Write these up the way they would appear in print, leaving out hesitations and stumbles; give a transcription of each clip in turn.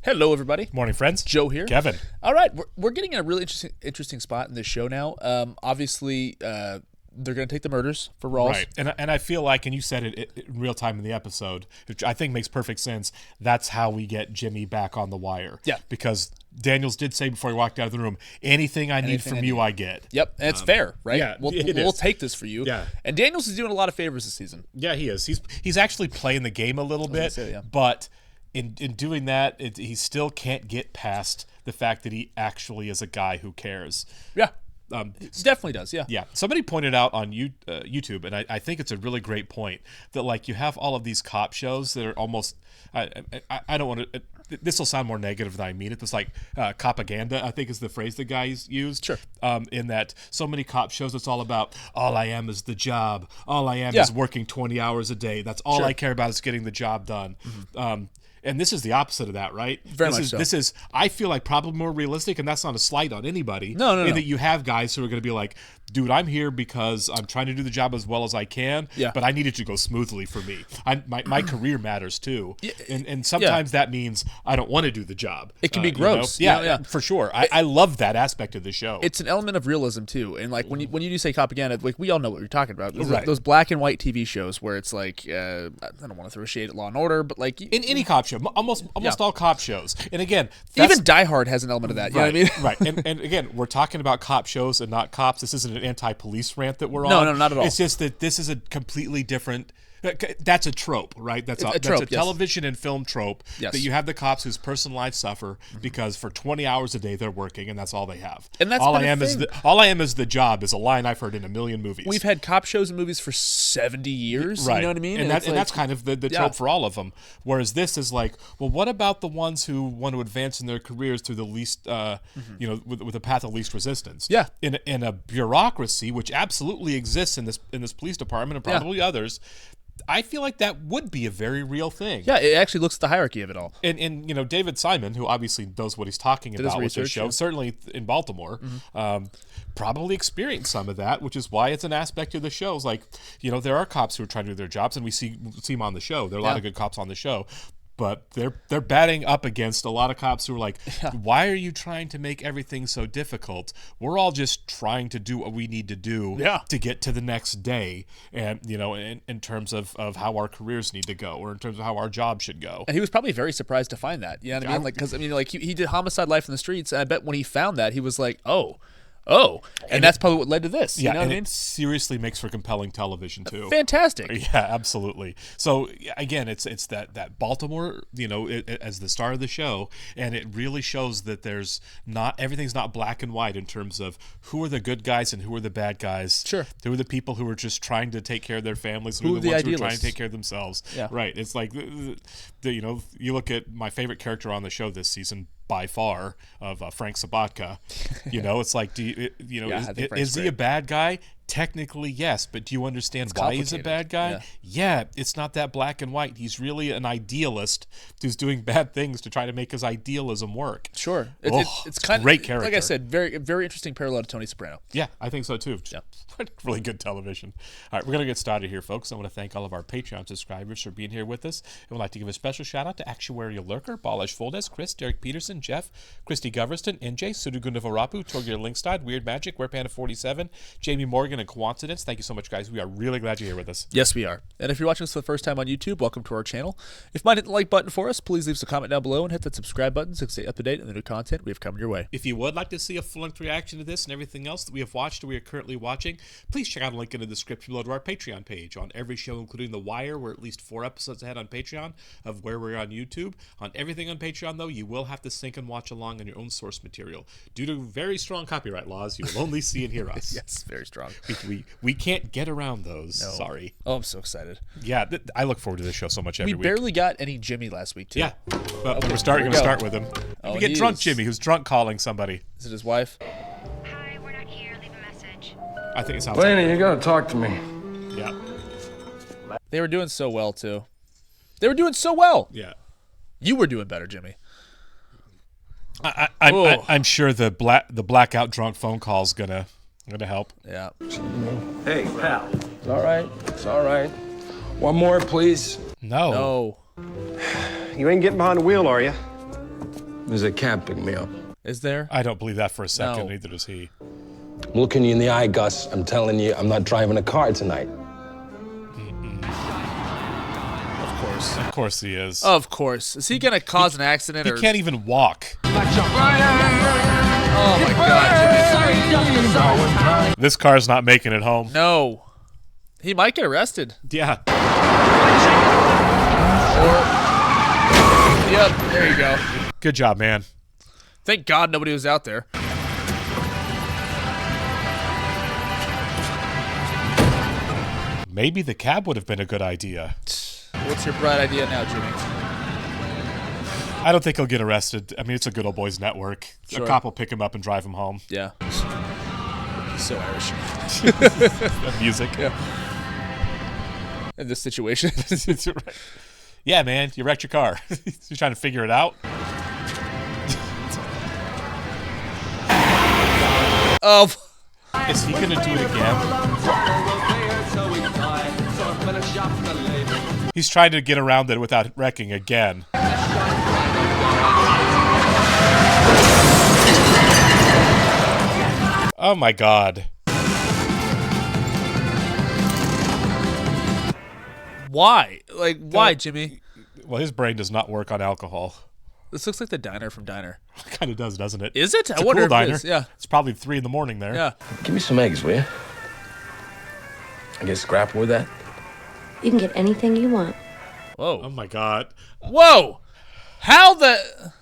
Hello, everybody. Morning, friends. Joe here. Kevin. All right, we're getting in a really interesting spot in this show now. Obviously, they're going to take the murders for Rawls. Right, and I feel like, and you said it in real time in the episode, which I think makes perfect sense, that's how we get Jimmy back on the wire. Yeah. Because Daniels did say before he walked out of the room, anything I need from you, I get. Yep, and it's fair, right? Yeah, we'll take this for you. Yeah. And Daniels is doing a lot of favors this season. Yeah, he is. He's actually playing the game a little bit, but in doing that, he still can't get past the fact that he actually is a guy who cares. Yeah. Definitely does, yeah. Yeah. Somebody pointed out on YouTube, and I think it's a really great point, that like you have all of these cop shows that are almost, I don't want to, this will sound more negative than I mean it. It's like propaganda, I think is the phrase the guys used. Sure. In that so many cop shows, it's all about, all I am is the job. All I am is working 20 hours a day. That's all I care about is getting the job done. Mm-hmm. And this is the opposite of that, right? Very much so. This is, I feel like, probably more realistic, and that's not a slight on anybody. No. That you have guys who are going to be like, dude, I'm here because I'm trying to do the job as well as I can, but I need it to go smoothly for me. My career matters too. Yeah. And sometimes that means I don't want to do the job. It can be gross. You know? Yeah, for sure. I love that aspect of the show. It's an element of realism too. And like when you do say propaganda, like we all know what you're talking about. Right. Those black and white TV shows where it's like, I don't want to throw a shade at Law and Order, but like in any cop show, almost all cop shows. And again, even Die Hard has an element of that. You know what I mean? Right. And again, we're talking about cop shows and not cops. This isn't an anti-police rant that we're on. No, not at all. It's just that this is a completely different. That's a trope, right? That's a television and film trope that you have the cops whose personal lives suffer because for 20 hours a day they're working and that's all they have. And that's all I am is the job is a line I've heard in a million movies. We've had cop shows and movies for 70 years. Right. You know what I mean? And that's kind of the trope for all of them. Whereas this is like, well, what about the ones who want to advance in their careers through the least, with a path of least resistance? Yeah. In a bureaucracy, which absolutely exists in this police department and probably others. I feel like that would be a very real thing. Yeah, it actually looks at the hierarchy of it all. And David Simon, who obviously knows what he's talking about with this show, certainly in Baltimore, probably experienced some of that, which is why it's an aspect of the show. It's like, there are cops who are trying to do their jobs, and we see them on the show. There are a lot of good cops on the show. But they're batting up against a lot of cops who are like, why are you trying to make everything so difficult? We're all just trying to do what we need to do to get to the next day. And, in terms of how our careers need to go or in terms of how our job should go. And he was probably very surprised to find that. You know what I mean? Like, because, he did Homicide: Life in the Streets. And I bet when he found that, he was like, oh. And that's probably what led to this. Yeah, you know what I mean? It seriously makes for compelling television too. Fantastic. Yeah, absolutely. So again, it's that Baltimore, as the star of the show, and it really shows that everything's not black and white in terms of who are the good guys and who are the bad guys. Sure. Who are the people who are just trying to take care of their families, who are the ones who are trying to take care of themselves. Yeah. Right. It's like you look at my favorite character on the show this season, by far, of Frank Sabatka. It's like, is he a bad guy? Technically, yes, but do you understand why he's a bad guy? Yeah, it's not that black and white. He's really an idealist who's doing bad things to try to make his idealism work. Sure. It's kind of great character. Like I said, very, very interesting parallel to Tony Soprano. Yeah, I think so too. Yeah. Really good television. All right, we're going to get started here, folks. I want to thank all of our Patreon subscribers for being here with us. And we'd like to give a special shout out to Actuarial Lurker, Balash Foldes, Chris, Derek Peterson, Jeff, Christy Goverston, NJ, Sudugunda Varapu, Torgir Linkstad, Weird Magic, WearPanda47, Jamie Morgan, and Coincidence. Thank you so much, guys. We are really glad you're here with us. Yes, we are. And if you're watching us for the first time on YouTube, welcome to our channel. If you might hit the like button for us, please leave us a comment down below and hit that subscribe button so you can stay up to date on the new content we have coming your way. If you would like to see a full-length reaction to this and everything else that we have watched or we are currently watching, please check out a link in the description below to our Patreon page. On every show, including The Wire, we're at least 4 episodes ahead on Patreon of where we're on YouTube. On everything on Patreon, though, you will have to sync and watch along on your own source material. Due to very strong copyright laws, you will only see and hear us. Yes, very strong. We can't get around those. No. Sorry. Oh, I'm so excited. Yeah, I look forward to this show so much every week. We barely got any Jimmy last week, too. Yeah, but we're going to start with him. We get drunk Jimmy, who's drunk calling somebody. Is it his wife? Hi, we're not here. Leave a message. I think it sounds Laney, you gotta talk to me. Yeah. They were doing so well, too. They were doing so well. Yeah. You were doing better, Jimmy. I'm sure the blackout drunk phone call's gonna help. Yeah. Hey, pal. It's all right. It's all right. One more, please. No. You ain't getting behind the wheel, are you? There's a cab picking me up. Is there? I don't believe that for a second. No. Neither does he. I'm looking you in the eye, Gus. I'm telling you, I'm not driving a car tonight. Of course. Of course he is. Of course. Is he gonna cause an accident? He Or can't even walk. Oh my God, This car's not making it home. no. He might get arrested. Yeah. Yep. There you go. Good job, man. Thank God nobody was out there. Maybe the cab would have been a good idea. What's your bright idea now, Jimmy? I don't think he'll get arrested. I mean, it's a good old boys network. Sure. A cop will pick him up and drive him home. Yeah. He's so Irish. That music. Yeah. In this situation. Yeah, man, you wrecked your car. You're trying to figure it out. Oh. Is he gonna do it again? He's trying to get around it without wrecking again. Oh my God. Why? Like, why, Jimmy? Well, his brain does not work on alcohol. This looks like the diner from Diner. Kind of does, doesn't it? Is it? It's I a wonder cool if diner. it is. Yeah. It's probably 3 a.m. there. Yeah. Give me some eggs, will you? I get scrap with that? You can get anything you want. Oh Whoa. my God. Whoa. How the...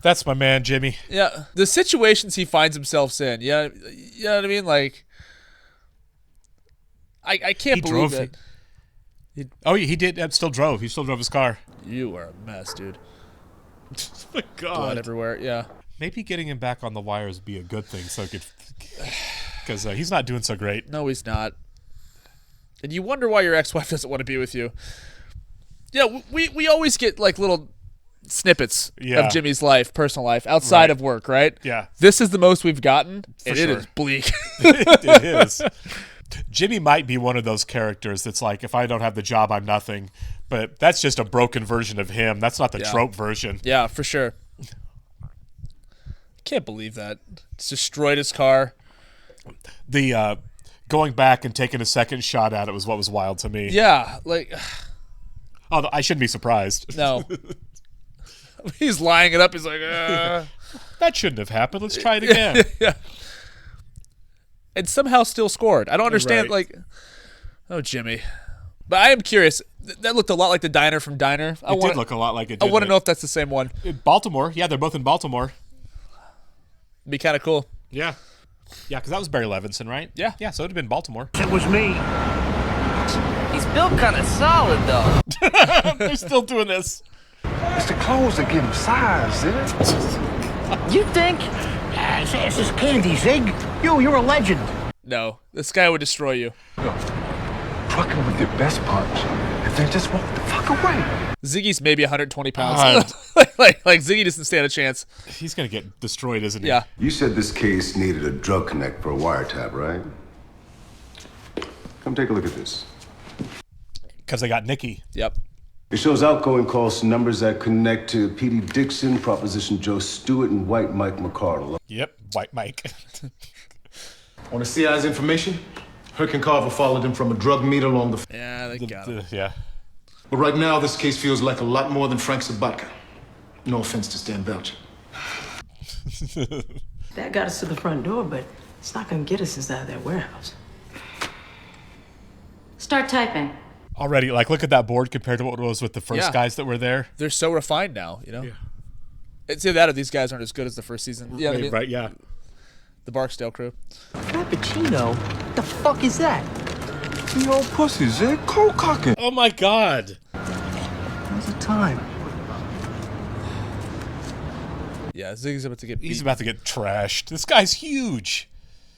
That's my man, Jimmy. Yeah. The situations he finds himself in. Yeah. You know what I mean? Like... I can't believe drove that. Oh, he did. Still drove. He still drove his car. You are a mess, dude. Oh my God. Blood everywhere. Yeah. Maybe getting him back on the wires would be a good thing, so because he's not doing so great. No, he's not. And you wonder why your ex-wife doesn't want to be with you. Yeah, we always get like little snippets Yeah. of Jimmy's life, personal life, outside Right. of work, right? Yeah. This is the most we've gotten, and sure. it is bleak. It is. Jimmy might be one of those characters that's like, if I don't have the job, I'm nothing. But that's just a broken version of him. That's not the trope version. Yeah, for sure. Can't believe that. It's destroyed his car. The going back and taking a second shot at it was what was wild to me. Yeah, like, Oh, I shouldn't be surprised. no. He's lining it up. He's like, That shouldn't have happened. Let's try it again. yeah. And somehow still scored. I don't understand, Right. like, oh, Jimmy. But I am curious. That looked a lot like the diner from Diner. It did look a lot like it. I want to know if that's the same one. Baltimore. Yeah, they're both in Baltimore. Be kind of cool. Yeah. Yeah, because that was Barry Levinson, right? Yeah. Yeah, so it would have been Baltimore. It was me. He's built kind of solid, though. They're still doing this. It's the clothes that give him size, isn't it? You think? This is candy, Zig. You're a legend. No, this guy would destroy you. Truck him with your best punch, and then just walk the fuck away. Ziggy's maybe 120 pounds. like Ziggy doesn't stand a chance. He's going to get destroyed, isn't he? Yeah. You said this case needed a drug connect for a wiretap, right? Come take a look at this. Because they got Nikki. Yep. It shows outgoing calls to numbers that connect to P.D. Dixon, Proposition Joe Stewart, and White Mike McCardle. Yep, White Mike. On the CI's information, Herc and Carver followed him from a drug meet along the... Yeah, they got him. Yeah. But right now, this case feels like a lot more than Frank Sabatka. No offense to Stan Belcher. That got us to the front door, but it's not gonna get us inside that warehouse. Start typing. Already, like, look at that board compared to what it was with the first guys that were there. They're so refined now, you know? Yeah. It's either that or these guys aren't as good as the first season. Yeah, Right, yeah. The Barksdale crew. Frappuccino? What the fuck is that? You old pussy, Zig. Cold cocking. Oh, my God. How's the time? Yeah, Ziggy's about to get beat. He's about to get trashed. This guy's huge.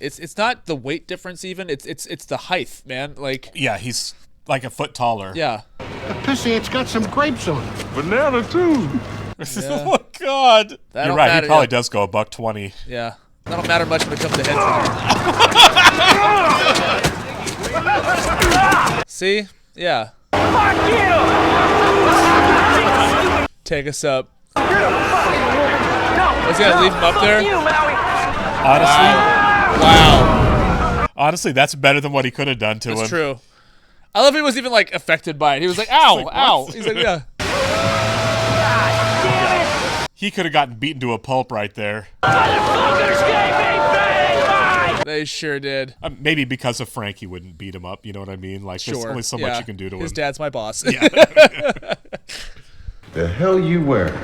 It's not the weight difference even. It's the height, man. Like, Yeah, he's like a foot taller. yeah. The pussy, it's got some grapes on it. Banana, too. Oh, God. That You're don't right. matter, He probably yeah. does go $120. Yeah. That'll matter much when it comes to heads. See? Yeah. Take us up. Was he gonna leave him up there? Honestly, wow. Honestly, that's better than what he could have done to him. That's true. I love he was even like affected by it. He was like, "Ow, He's like, ow." what? He's like, "Yeah." He could have gotten beaten to a pulp right there. They sure did. Maybe because of Frank, he wouldn't beat him up. You know what I mean? Like, there's only so much you can do to him. His dad's my boss. Yeah. The hell you wearing?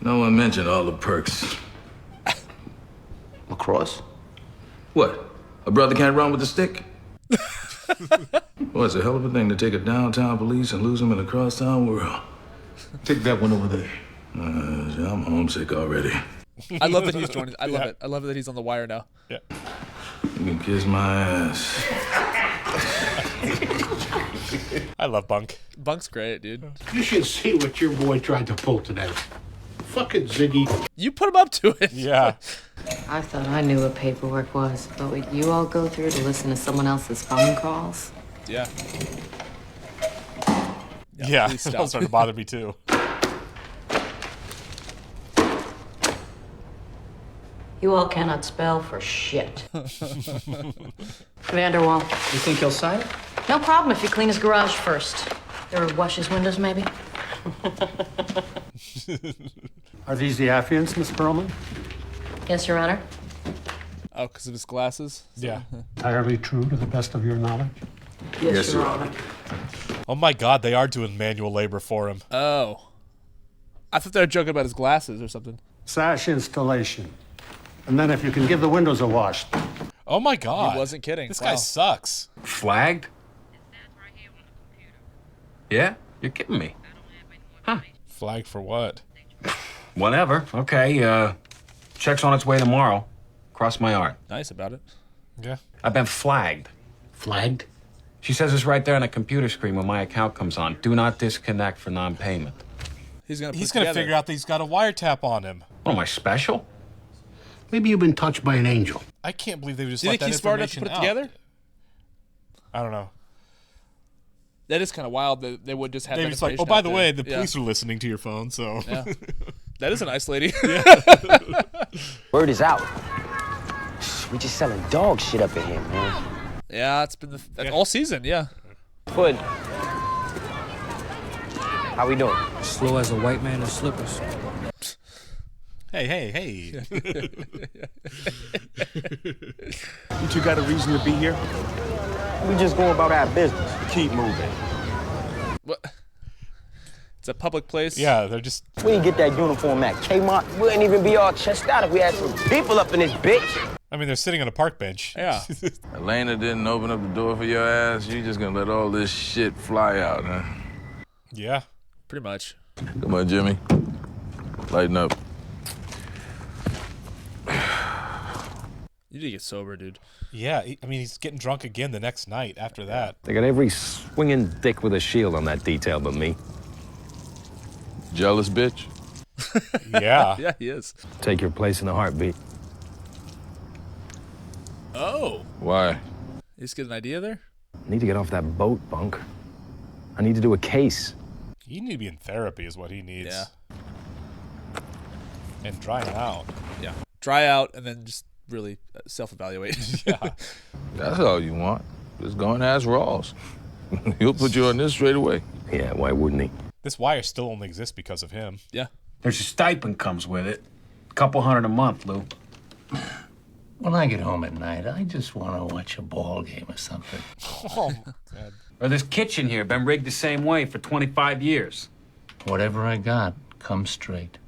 No one mentioned all the perks. Lacrosse? What? A brother can't run with a stick? Well, it's a hell of a thing to take a downtown police and lose them in a crosstown world. Take that one over there. I'm homesick already. I love that he's joining. I love it. I love that he's on the wire now. Yeah. You can kiss my ass. I love Bunk. Bunk's great, dude. You should see what your boy tried to pull today. Fucking Ziggy. You put him up to it. Yeah. I thought I knew what paperwork was, but what you all go through to listen to someone else's phone calls? Yeah. Yeah, that started to bother me too. You all cannot spell for shit. Vanderwall. You think he'll sign it? No problem if you clean his garage first. Or wash his windows, maybe? Are these the Affians, Miss Perlman? Yes, Your Honor. Oh, because of his glasses? Yeah. Entirely true to the best of your knowledge? Yes, Your Honor. Oh my God, they are doing manual labor for him. Oh. I thought they were joking about his glasses or something. Sash installation. And then if you can give the windows a wash. Oh my God. He wasn't kidding. This Wow. guy sucks. Flagged? Yeah? You're kidding me. Flagged for what? Whatever. Okay, check's on its way tomorrow. Cross my heart. Nice about it. Yeah. I've been flagged. Flagged? She says it's right there on the computer screen when my account comes on. Do not disconnect for non-payment. He's gonna figure out that he's got a wiretap on him. What am I, special? Maybe you've been touched by an angel. I can't believe they would just Do you let think that he's smart enough to information put it out. together? I don't know. That is kind of wild that they would just have They that just like, information oh, by out the there. way, the Yeah. police are listening to your phone, so. Yeah. That is a nice lady. Word is out. We just selling dog shit up in here, man. Yeah, it's been all season, yeah. Hood. How we doing? Slow as a white man in slippers. Hey. You two got a reason to be here? We just go about our business. Keep moving. What? It's a public place. Yeah, they're just. We didn't get that uniform at Kmart. We wouldn't even be all chest out if we had some people up in this bitch. I mean, they're sitting on a park bench. Yeah. Elena didn't open up the door for your ass. You just gonna let all this shit fly out, huh? Yeah. Pretty much. Come on, Jimmy. Lighten up. You need to get sober, dude. Yeah, I mean, he's getting drunk again the next night after that. They got every swinging dick with a shield on that detail but me. Jealous bitch? Yeah. Yeah, he is. Take your place in the heartbeat. Oh. Why? You just get an idea there? I need to get off that boat, Bunk. I need to do a case. You need to be in therapy is what he needs. Yeah. And drying out. Yeah. Dry out and then just really self-evaluate. Yeah. That's all you want. Just go and ask Rawls. He'll put you on this straight away. Yeah, why wouldn't he? This wire still only exists because of him. Yeah. There's a stipend comes with it. A couple $100 a month, Lou. When I get home at night, I just want to watch a ball game or something. Oh, God. Or this kitchen here been rigged the same way for 25 years. Whatever I got comes straight.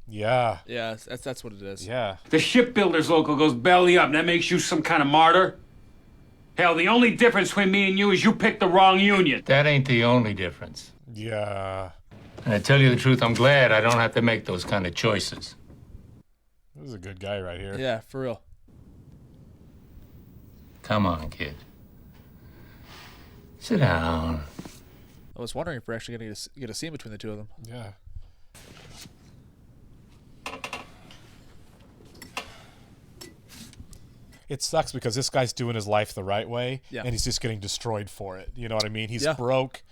Yeah. Yeah, that's what it is. Yeah. The shipbuilders local goes belly up, and that makes you some kind of martyr? Hell, the only difference between me and you is you picked the wrong union. That ain't the only difference. Yeah. And I tell you the truth, I'm glad I don't have to make those kind of choices. This is a good guy right here. Yeah, for real. Come on, kid. Sit down. I was wondering if we're actually going to get a scene between the two of them. Yeah. It sucks because this guy's doing his life the right way, Yeah. and he's just getting destroyed for it. You know what I mean? He's Yeah. broke.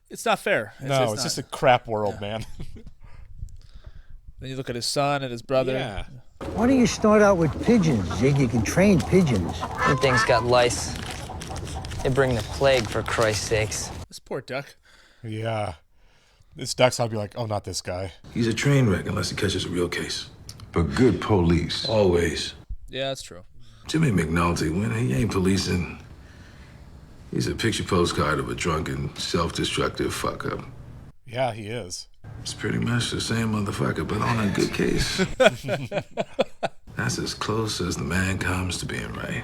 It's not fair. It's not. just a crap world, man. Then you look at his son and his brother. Yeah. Why don't you start out with pigeons, Zig? You can train pigeons. Them things got lice. They bring the plague, for Christ's sakes. This poor duck. Yeah. This duck's I'll be like, oh, not this guy. He's a train wreck unless he catches a real case. But good police. Always. Yeah, that's true. Jimmy McNulty, when he ain't policing, he's a picture postcard of a drunken, self-destructive fuck-up. Yeah, he is. It's pretty much the same motherfucker, but on a good case. That's as close as the man comes to being right.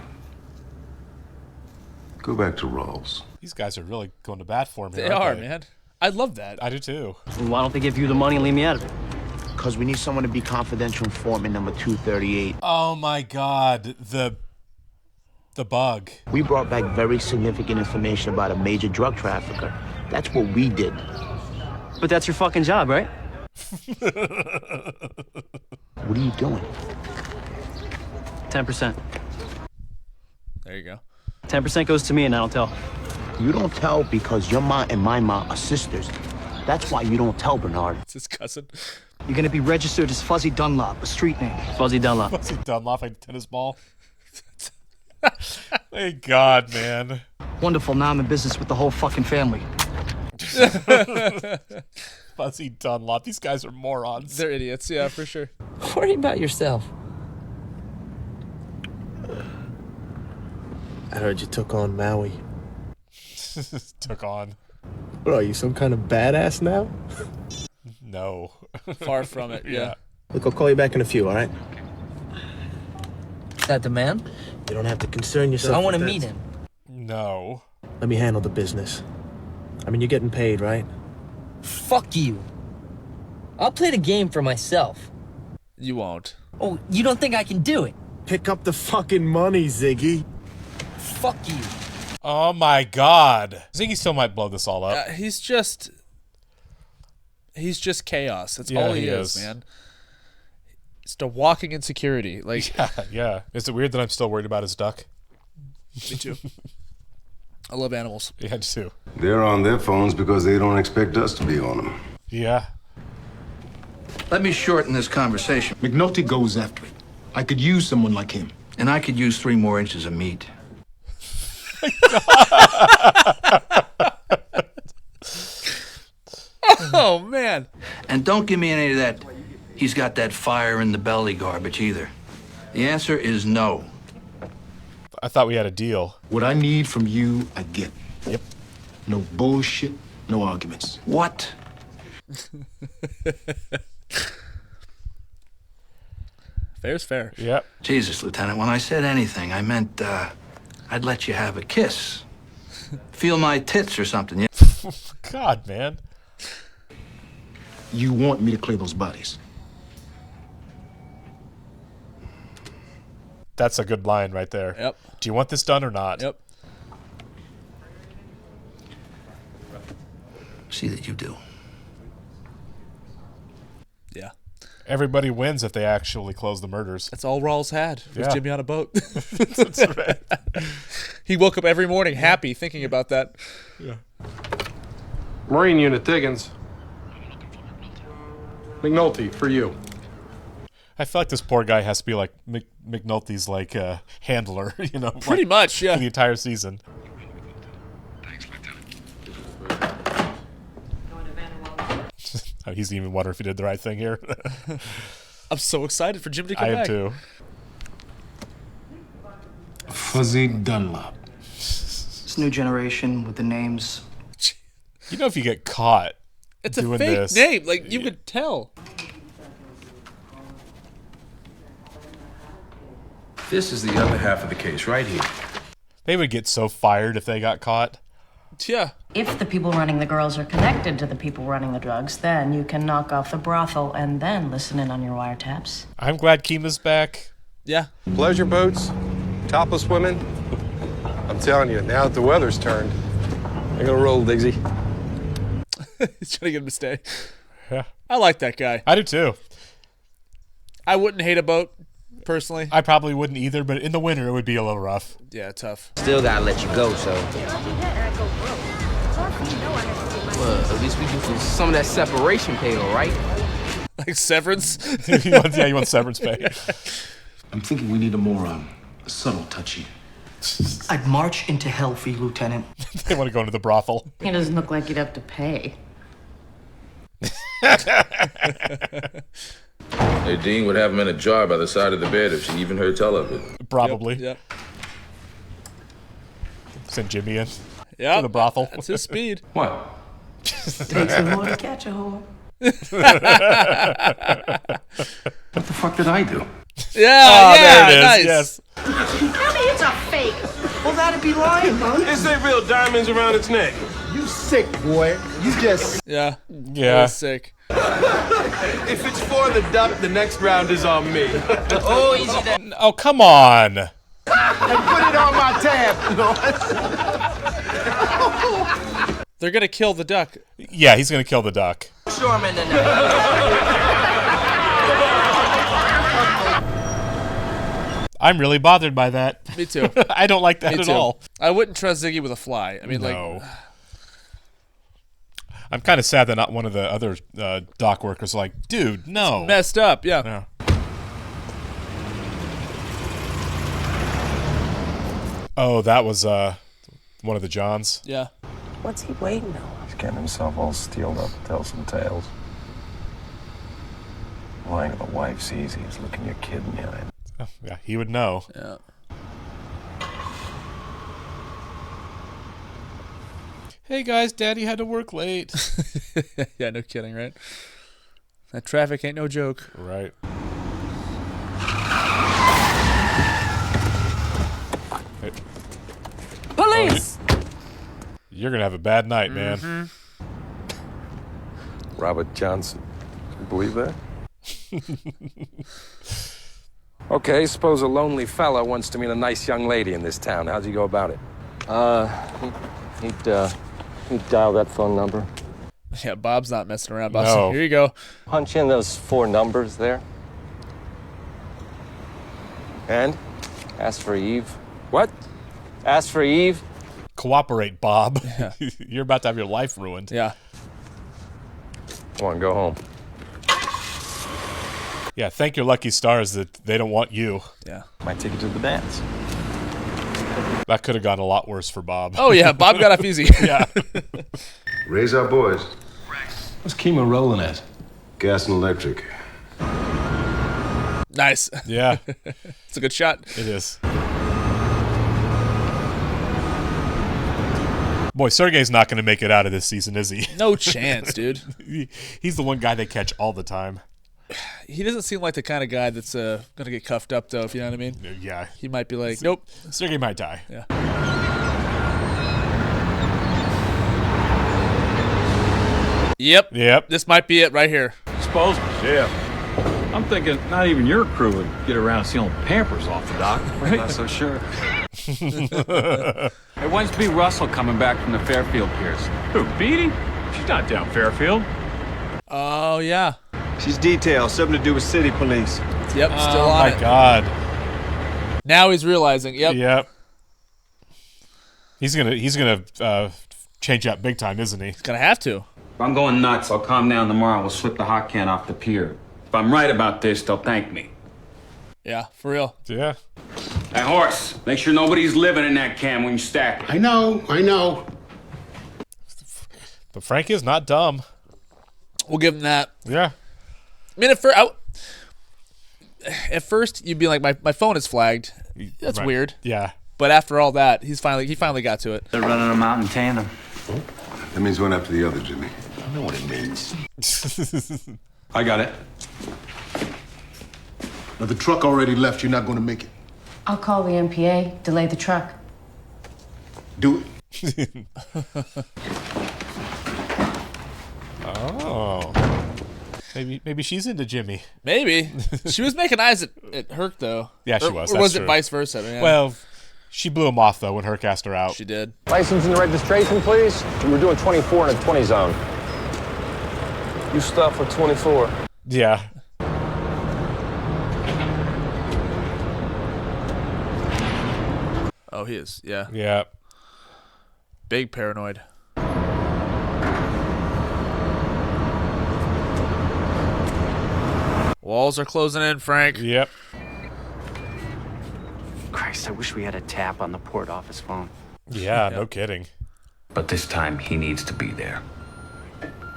Go back to Rawls. These guys are really going to bat for him here. They are, man. I love that. I do too. Why don't they give you the money and leave me out of it? Because we need someone to be confidential informant number 238. Oh my God, the bug. We brought back very significant information about a major drug trafficker. That's what we did. But that's your fucking job, right? What are you doing? 10%. There you go. 10% goes to me and I don't tell. You don't tell because your ma and my ma are sisters. That's why you don't tell, Bernard. It's his cousin. You're gonna be registered as Fuzzy Dunlop, a street name. Fuzzy Dunlop. Fuzzy Dunlop, like a tennis ball. Thank God, man. Wonderful. Now I'm in business with the whole fucking family. Fuzzy Dunlop. These guys are morons. They're idiots, yeah, for sure. Worry about yourself. I heard you took on Maui. Took on. What are you, some kind of badass now? No. Far from it, yeah. Look, I'll call you back in a few, all right? Is that the man? You don't have to concern yourself. I want to with meet that. him. No. Let me handle the business. I mean, you're getting paid, right? Fuck you. I'll play the game for myself. You won't. Oh, you don't think I can do it? Pick up the fucking money, Ziggy. Fuck you. Oh my God. Ziggy still might blow this all up. He's just chaos. That's all he is, man. Just a walking insecurity. Like, yeah. Is it weird that I'm still worried about his duck? Me too. I love animals. Yeah, too. They're on their phones because they don't expect us to be on them. Yeah. Let me shorten this conversation. McNulty goes after it. I could use someone like him. And I could use 3 more inches of meat. Oh, man. And don't give me any of that, he's got that fire in the belly garbage either. The answer is no. I thought we had a deal. What I need from you, I get. Yep. No bullshit, no arguments. What? Fair's fair. Yep. Jesus, Lieutenant, when I said anything, I meant, I'd let you have a kiss. Feel my tits or something, yeah? God, man. You want me to clear those bodies? That's a good line right there. Yep. Do you want this done or not? Yep. See that you do. Yeah. Everybody wins if they actually close the murders. That's all Rawls had. Was Yeah. Jimmy on a boat. That's right. He woke up every morning happy thinking about that. Yeah. Marine Unit Diggins. McNulty, for you. I feel like this poor guy has to be like McNulty's like handler, you know, Pretty like, much, yeah. for the entire season. Oh, he's even wondering if he did the right thing here. I'm so excited for Jim to come I back. am too. Fuzzy Dunlop. This new generation with the names. You know, if you get caught It's a doing fake this, name. Like, you could tell. This is the other half of the case right here. they would get so fired if they got caught. Yeah. If the people running the girls are connected to the people running the drugs, then you can knock off the brothel and then listen in on your wiretaps. I'm glad Kima's back. Yeah. Pleasure boats, topless women. I'm telling you, now that the weather's turned, I'm gonna roll, Diggsy. He's trying to get him to stay. Yeah. I like that guy. I do too. I wouldn't hate a boat, personally. I probably wouldn't either, but in the winter it would be a little rough. Yeah, tough. Still gotta let you go, so. Well, at least we do some of that separation pay, all right? Like severance? He wants severance pay. I'm thinking we need a more subtle touchy. I'd march into hell for you, Lieutenant. They want to go into the brothel. He doesn't look like he'd have to pay. Nadine would have him in a jar by the side of the bed if she even heard tell of it. Probably. Yep. Send Jimmy in. Yeah. To the brothel. That's his speed. What? Takes some more to catch a whore. What the fuck did I do? Yeah, there it is. Nice. Yes. Tell me it's a fake. Well, that'd be lying, huh? This ain't real diamonds around its neck. You sick, boy. You just... Yeah. Yeah. Sick. If it's for the duck, the next round is on me. Oh, easy there. Oh, come on. And put it on my tab. They're going to kill the duck. Yeah, he's going to kill the duck. Storming tonight. I'm really bothered by that. Me too. I don't like that at all. I wouldn't trust Ziggy with a fly. I mean, No. like... I'm kind of sad that not one of the other dock workers like, dude, no. It's messed up, yeah. Oh, that was one of the Johns. Yeah. What's he waiting on? He's getting himself all steeled up to tell some tales. Lying to the wife's easy as looking your kid in the eye. Oh, yeah, he would know. Yeah. Hey guys, Daddy had to work late. Yeah, no kidding, right? That traffic ain't no joke. Right. Hey. Police! Oh, you're gonna have a bad night, man. Robert Johnson. You believe that? Okay, suppose a lonely fella wants to meet a nice young lady in this town. How'd you go about it? He'd dial that phone number. Yeah, Bob's not messing around, boss. No. Here you go. Punch in those 4 numbers there. And? Ask for Eve. What? Ask for Eve. Cooperate, Bob. Yeah. You're about to have your life ruined. Yeah. Come on, go home. Yeah, thank your lucky stars that they don't want you. Yeah. Might take you to the dance. That could have gone a lot worse for Bob. Oh, yeah, Bob got off easy. Yeah. Raise our boys. What's Kima rolling at? Gas and electric. Nice. Yeah. It's a good shot. It is. Boy, Sergey's not going to make it out of this season, is he? No chance, dude. He's the one guy they catch all the time. He doesn't seem like the kind of guy that's going to get cuffed up, though, if you know what I mean. Yeah. He might be like, nope. Sergey might die. Yeah. Yep. This might be it right here. Disposals, yeah. I'm thinking not even your crew would get around stealing Pampers off the dock, right? Not so sure. Hey, when's B. Russell coming back from the Fairfield Piers? Who, Beatty? She's not down Fairfield. Oh, yeah. She's detail, something to do with city police. Yep, still Oh, on my it. God. Now he's realizing, yep. Yep. He's gonna change up big time, isn't he? He's going to have to. If I'm going nuts, I'll calm down tomorrow. We'll slip the hot can off the pier. If I'm right about this, they'll thank me. Yeah, for real. Yeah. Hey, Horse, make sure nobody's living in that can when you stack it. I know. But Frank is not dumb. We'll give him that. Yeah. I mean, at first you'd be like, my phone is flagged. That's Right. weird. Yeah. But after all that, he finally got to it. They're running them out in tandem. That means one after the other, Jimmy. I know what it means. I got it. Now, the truck already left. You're not going to make it. I'll call the MPA, delay the truck. Do it. Oh. Maybe she's into Jimmy. Maybe. She was making eyes at Herc, though. Yeah, she was. Or That's was true. it vice versa? Man? Well, she blew him off, though, when Herc asked her out. She did. License and registration, please. We're doing 24 in a 20 zone. You stop for 24. Yeah. Oh, he is. Yeah. Yeah. Big paranoid. Walls are closing in, Frank. Yep. Christ, I wish we had a tap on the port office phone. Yeah, no kidding. But this time, he needs to be there.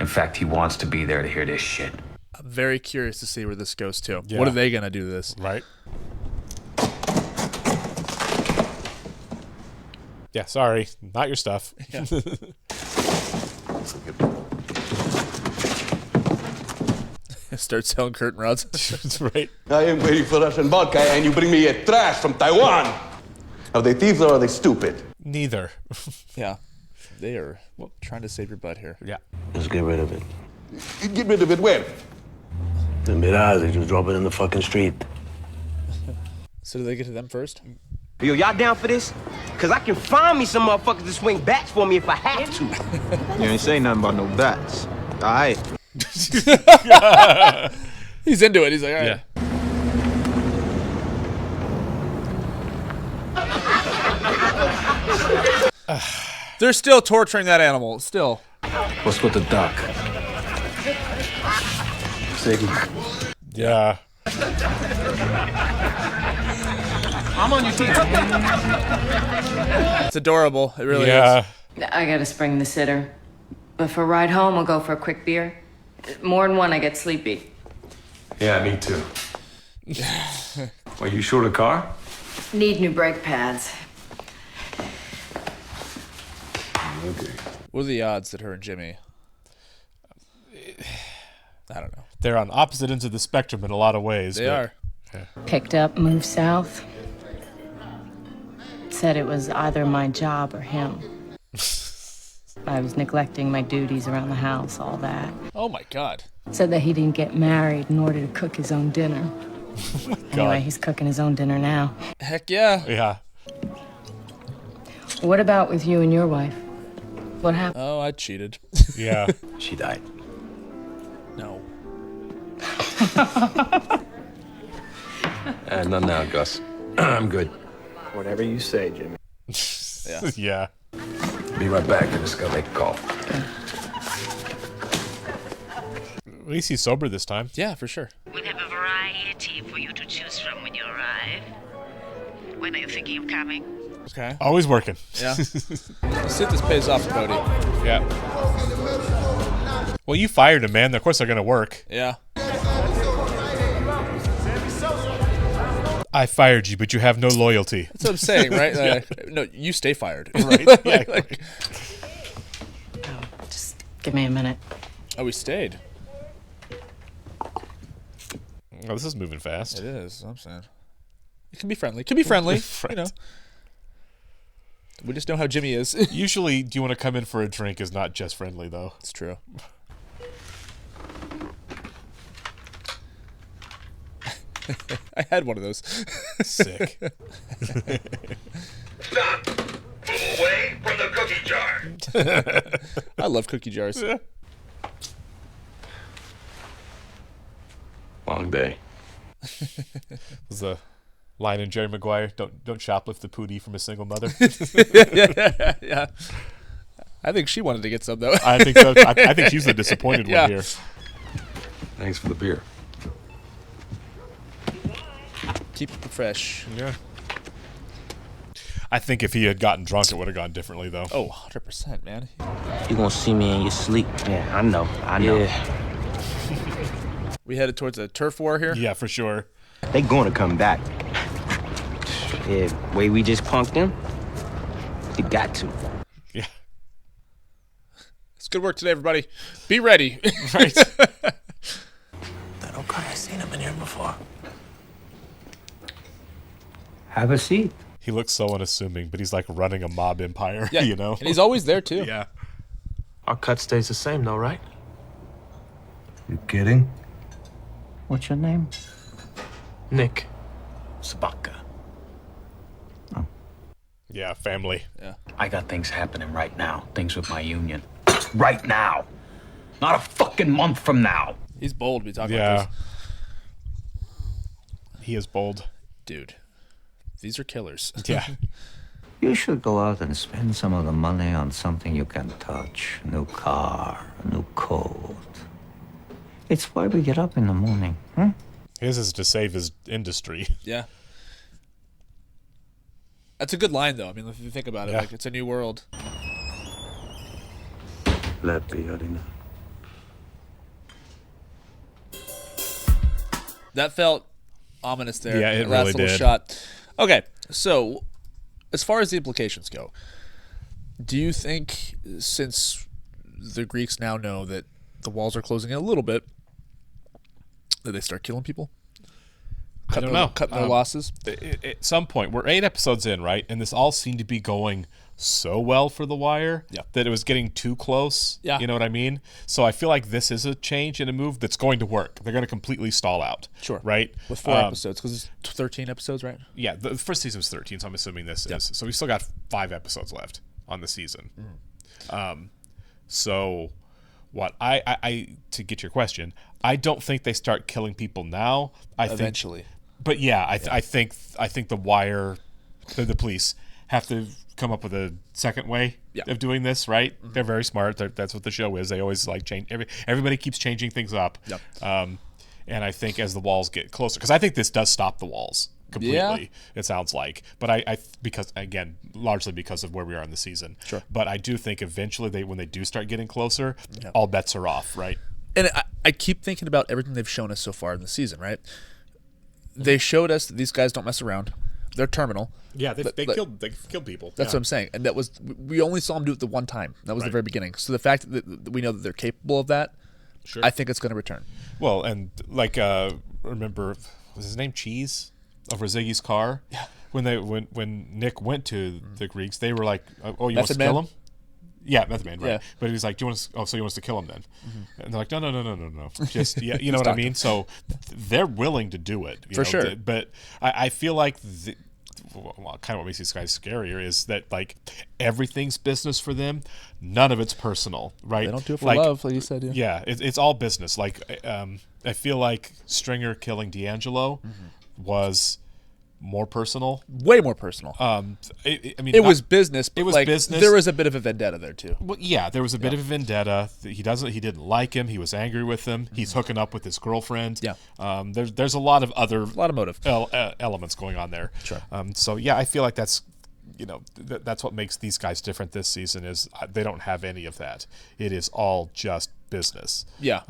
In fact, he wants to be there to hear this shit. I'm very curious to see where this goes to. Yeah. What are they going to do to this? Right. Yeah, sorry. Not your stuff. Yeah. Start selling curtain rods. That's right. I am waiting for Russian vodka and you bring me a trash from Taiwan. Are they thieves or are they stupid? Neither. Yeah. They are trying to save your butt here. Yeah. Let's get rid of it. Get rid of it where? The Mirage, just drop it in the fucking street. So do they get to them first? Yo, y'all down for this? Cause I can find me some motherfuckers to swing bats for me if I have to. You ain't saying nothing about no bats. All right. He's into it. He's like, all right. Yeah. They're still torturing that animal. Still. What's with the duck? Ziggy. Yeah. I'm on your team. It's adorable. It really is. I gotta spring the sitter. But for a ride home, I'll go for a quick beer. More than one, I get sleepy. Yeah, me too. Are you short a car? Need new brake pads. Okay. What are the odds that her and Jimmy... I don't know. They're on opposite ends of the spectrum in a lot of ways. They are. Yeah. Picked up, moved south. Said it was either my job or him. I was neglecting my duties around the house, all that. Oh my God. Said that he didn't get married in order to cook his own dinner. Oh my God. Anyway, he's cooking his own dinner now. Heck yeah. Yeah. What about with you and your wife? What happened? Oh, I cheated. Yeah. She died. No. None now, Gus. I'm good. Whatever you say, Jimmy. Yeah. Yeah. Be right back. I just gotta make a call. At least he's sober this time. Yeah, for sure. We'll have a variety for you to choose from when you arrive. When are you thinking of coming? Okay. Always working. Yeah. Let's see if this pays off, Cody. Yeah. Well, you fired him, man. Of course they're going to work. Yeah. I fired you, but you have no loyalty. That's what I'm saying, right? Yeah. No, you stay fired. Right. Yeah. Just give me a minute. Oh, we stayed. Oh, this is moving fast. It is. I'm saying. It can be friendly. It can be friendly. You know. We just know how Jimmy is. Usually, do you want to come in for a drink is not just friendly, though. It's true. I had one of those. Sick. Stop! Move away from the cookie jar. I love cookie jars. Yeah. Long day. Was the line in Jerry Maguire, don't shoplift the pootie from a single mother. Yeah. I think she wanted to get some, though. I think so. I think she's the disappointed one here. Thanks for the beer. Keep it fresh. Yeah. I think if he had gotten drunk, it would have gone differently, though. Oh, 100%, man. You gonna see me in your sleep. Yeah, I know. Yeah. We headed towards a turf war here? Yeah, for sure. They gonna come back. Yeah, way we just punked them. You got to. Yeah. It's good work today, everybody. Be ready. Right. That okay. I've seen him in here before. Have a seat. He looks so unassuming, but he's like running a mob empire, Yeah, you know? And he's always there, too. Yeah. Our cut stays the same, though, right? You kidding? What's your name? Nick. Sabaka. Yeah, family. Yeah. I got things happening right now. Things with my union. Right now. Not a fucking month from now. He's bold to be talking Yeah. like this. He is bold. Dude, these are killers. Yeah. You should go out and spend some of the money on something you can touch. A new car, a new coat. It's why we get up in the morning, huh? His is to save his industry. Yeah. That's a good line, though. I mean, if you think about it, like, it's a new world. That felt ominous there. Yeah, it last really little did. shot. Okay, so as far as the implications go, do you think, since the Greeks now know that the walls are closing in a little bit, that they start killing people? I don't know. Cutting their losses? At some point, we're 8 episodes in, right? And this all seemed to be going so well for The Wire that it was getting too close. Yeah. You know what I mean? So I feel like this is a change and a move that's going to work. They're going to completely stall out. Sure. Right? With 4 episodes, because it's 13 episodes, right? Yeah, the first season was 13, so I'm assuming this is. So we still got 5 episodes left on the season. So what I to get your question, I don't think they start killing people now. Eventually. But yeah, I think The Wire, the police have to come up with a second way of doing this, right? They're very smart. That's what the show is. They always like change. Everybody keeps changing things up. And I think as the walls get closer, because I think this does stop the walls completely. It sounds like, but I because again, largely because of where we are in the season. Sure. But I do think eventually when they do start getting closer, all bets are off, right? And I keep thinking about everything they've shown us so far in the season, right? They showed us that these guys don't mess around. They're terminal. Yeah, they killed people. That's what I'm saying. And that was, we only saw them do it the one time. That was the very beginning. So the fact that we know that they're capable of that, I think it's going to return. Well, and like remember, was his name Cheese over Ziggy's car? Yeah. When Nick went to the Greeks, they were like, "Oh, you want us to kill him?" Yeah, Method Man, right? Yeah. But he's like, "Do you want us? Oh, so you want us to kill him then?" And they're like, "No. Just you know what I mean." So they're willing to do it for sure. But I feel like kind of what makes these guys scarier is that like everything's business for them. None of it's personal, right? They don't do it for love, like you said. Yeah, it's all business. Like I feel like Stringer killing D'Angelo was more personal, way more personal. I mean, it was business. But it was business. There was a bit of a vendetta there too. Well, yeah, there was a bit of a vendetta. He didn't like him. He was angry with him. He's hooking up with his girlfriend. Yeah. There's a lot of motive elements going on there. Sure. So yeah, I feel like that's that's what makes these guys different this season is they don't have any of that. It is all just business. Yeah.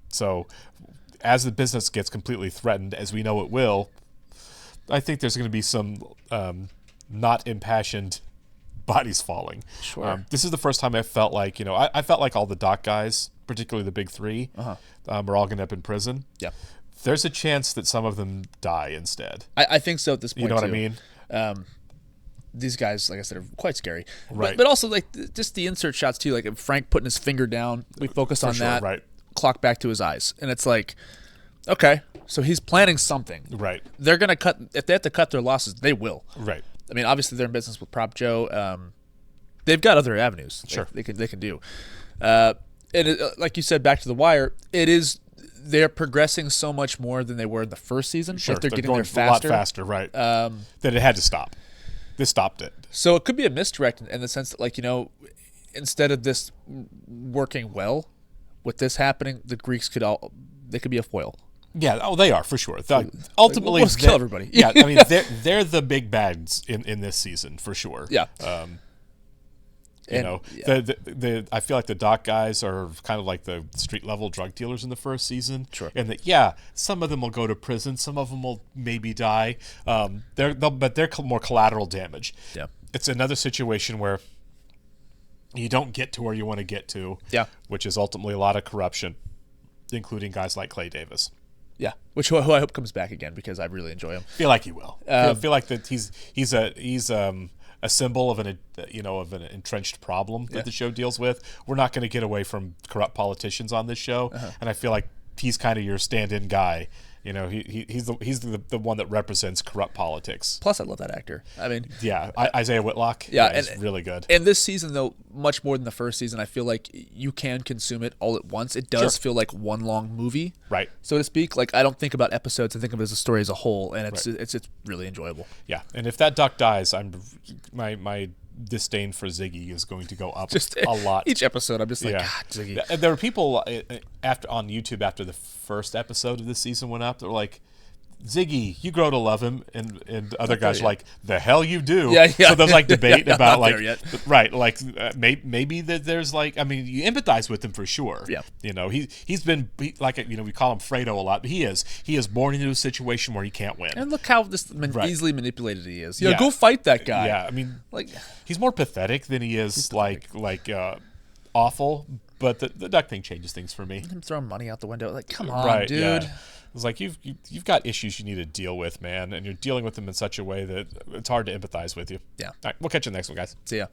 So as the business gets completely threatened, as we know it will, I think there's going to be some not impassioned bodies falling. Sure. This is the first time I felt like, I felt like all the doc guys, particularly the big 3, are all going to end up in prison. Yeah. There's a chance that some of them die instead. I think so at this point. You know what too. I mean? These guys, like I said, are quite scary. Right. But also, like, just the insert shots, too. Like, Frank putting his finger down. We focus on that. Right. Clock back to his eyes. And it's like, okay, so he's planning something. Right. They're going to cut, if they have to cut their losses, they will. Right. I mean, obviously, they're in business with Prop Joe. They've got other avenues. Sure. They can do. Like you said, back to The Wire, they're progressing so much more than they were in the first season. Sure. Like they're getting going there faster. A lot faster, right. That it had to stop. This stopped it. So it could be a misdirect in the sense that, like, instead of this working well, with this happening, the Greeks they could be a foil. Yeah, they are for sure. Ultimately, let's kill everybody. Yeah, I mean, they're the big bads in this season for sure. Yeah. I feel like the doc guys are kind of like the street level drug dealers in the first season. Sure. And some of them will go to prison, some of them will maybe die. But they're more collateral damage. Yeah. It's another situation where you don't get to where you want to get to. Yeah. Which is ultimately a lot of corruption, including guys like Clay Davis. Yeah, who I hope comes back again because I really enjoy him. Feel like he will. Feel like that he's a symbol of an entrenched problem that the show deals with. We're not going to get away from corrupt politicians on this show, and I feel like he's kind of your stand-in guy. He's the one that represents corrupt politics. Plus, I love that actor. I mean, Isaiah Whitlock. Yeah, he's really good. And this season, though, much more than the first season, I feel like you can consume it all at once. It does feel like one long movie, right, so to speak. Like, I don't think about episodes; I think of it as a story as a whole, and it's really enjoyable. Yeah, and if that duck dies, my disdain for Ziggy is going to go up a lot. Each episode, I'm just like, God, Ziggy. There were people on YouTube after the first episode of this season went up that were like, Ziggy, you grow to love him, and other guys are like, the hell you do. Yeah. So there's like debate about not like, there yet. right, like maybe that there's like, I mean, you empathize with him for sure. Yeah. You know, he's been like, you know, we call him Fredo a lot, but he is born into a situation where he can't win. And look how easily manipulated he is. Yeah, go fight that guy. Yeah, I mean, like he's more pathetic than he is like awful. But the duck thing changes things for me. Him throwing money out the window, like, come on, dude. Yeah. It's like you've got issues you need to deal with, man, and you're dealing with them in such a way that it's hard to empathize with you. Yeah. All right, we'll catch you next one, guys. See ya.